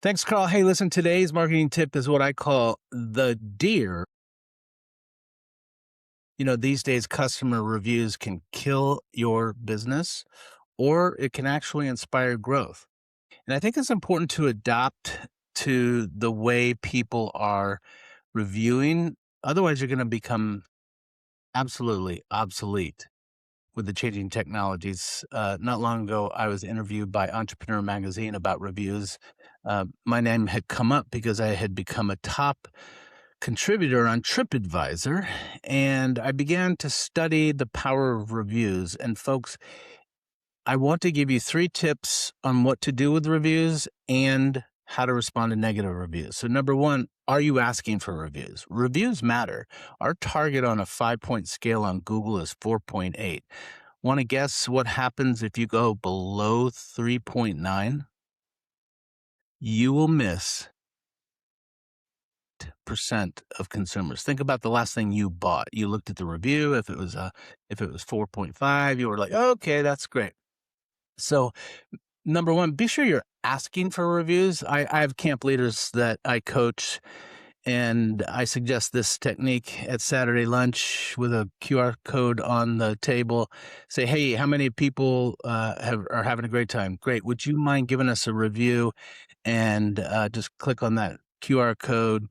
Thanks, Carl. Hey, listen, today's marketing tip is what I call the deer. These days, customer reviews can kill your business or it can actually inspire growth. And I think it's important to adopt to the way people are reviewing. Otherwise, you're going to become absolutely obsolete with the changing technologies. Not long ago, I was interviewed by Entrepreneur Magazine about reviews. My name had come up because I had become a top contributor on TripAdvisor, and I began to study the power of reviews. And folks, I want to give you 3 tips on what to do with reviews and how to respond to negative reviews. So number 1, are you asking for reviews? Reviews matter. Our target on a 5-point scale on Google is 4.8. Want to guess what happens if you go below 3.9? You will miss percent of consumers. Think about the last thing you bought. You looked at the review. If it was 4.5, you were like, okay, that's great. So number 1, be sure you're asking for reviews. I have camp leaders that I coach, and I suggest this technique at Saturday lunch with a QR code on the table. Say, hey, how many people are having a great time? Great. Would you mind giving us a review? And just click on that QR code,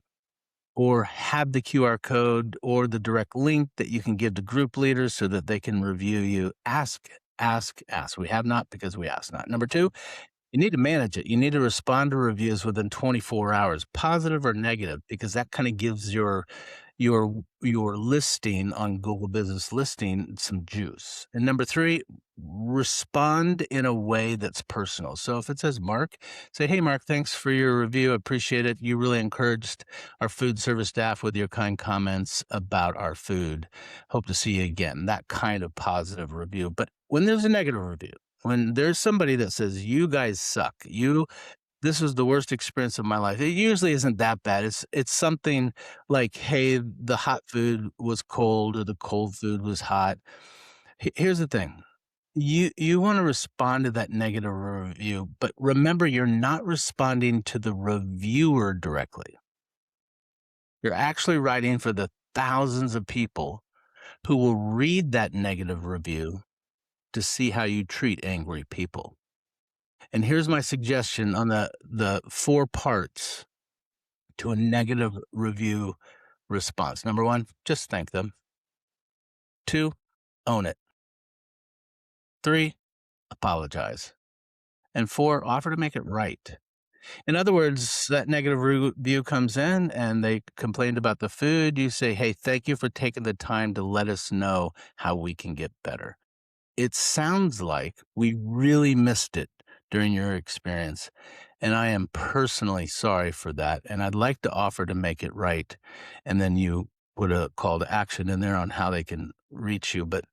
or have the QR code or the direct link that you can give to group leaders so that they can review you. Ask, ask, ask. We have not because we ask not. Number 2, you need to manage it. You need to respond to reviews within 24 hours, positive or negative, because that kind of gives your listing on Google Business Listing some juice. And number 3, respond in a way that's personal. So if it says Mark, say, hey, Mark, thanks for your review. Appreciate it. You really encouraged our food service staff with your kind comments about our food. Hope to see you again. That kind of positive review. But when there's a negative review, when there's somebody that says, you guys suck, this was the worst experience of my life. It usually isn't that bad. It's something like, hey, the hot food was cold or the cold food was hot. Here's the thing. You want to respond to that negative review, but remember, you're not responding to the reviewer directly. You're actually writing for the thousands of people who will read that negative review to see how you treat angry people. And here's my suggestion on the 4 parts to a negative review response. Number 1, just thank them. 2, own it. 3, apologize. And 4, offer to make it right. In other words, that negative review comes in and they complained about the food. You say, hey, thank you for taking the time to let us know how we can get better. It sounds like we really missed it during your experience, and I am personally sorry for that, and I'd like to offer to make it right. And then you put a call to action in there on how they can reach you. But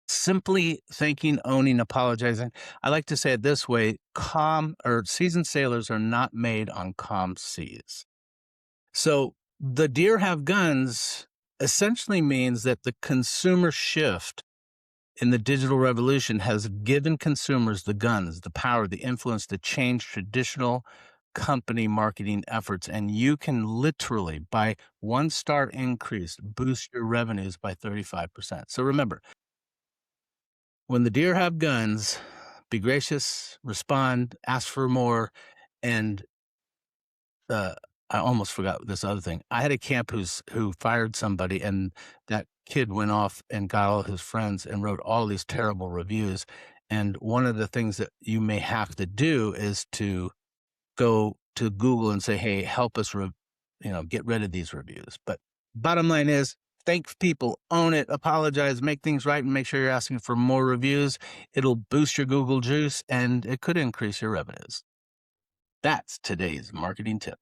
simply thanking, owning, apologizing, I like to say it this way: calm or seasoned sailors are not made on calm seas. So the deer have guns essentially means that the consumer shift in the digital revolution has given consumers the guns, the power, the influence to change traditional company marketing efforts. And you can literally, by 1 star increase, boost your revenues by 35%. So remember, when the deer have guns, be gracious, respond, ask for more. And I almost forgot this other thing. I had a camp who fired somebody, and that kid went off and got all his friends and wrote all these terrible reviews. And one of the things that you may have to do is to go to Google and say, hey, help us, get rid of these reviews. But bottom line is, thank people, own it, apologize, make things right, and make sure you're asking for more reviews. It'll boost your Google juice, and it could increase your revenues. That's today's marketing tip.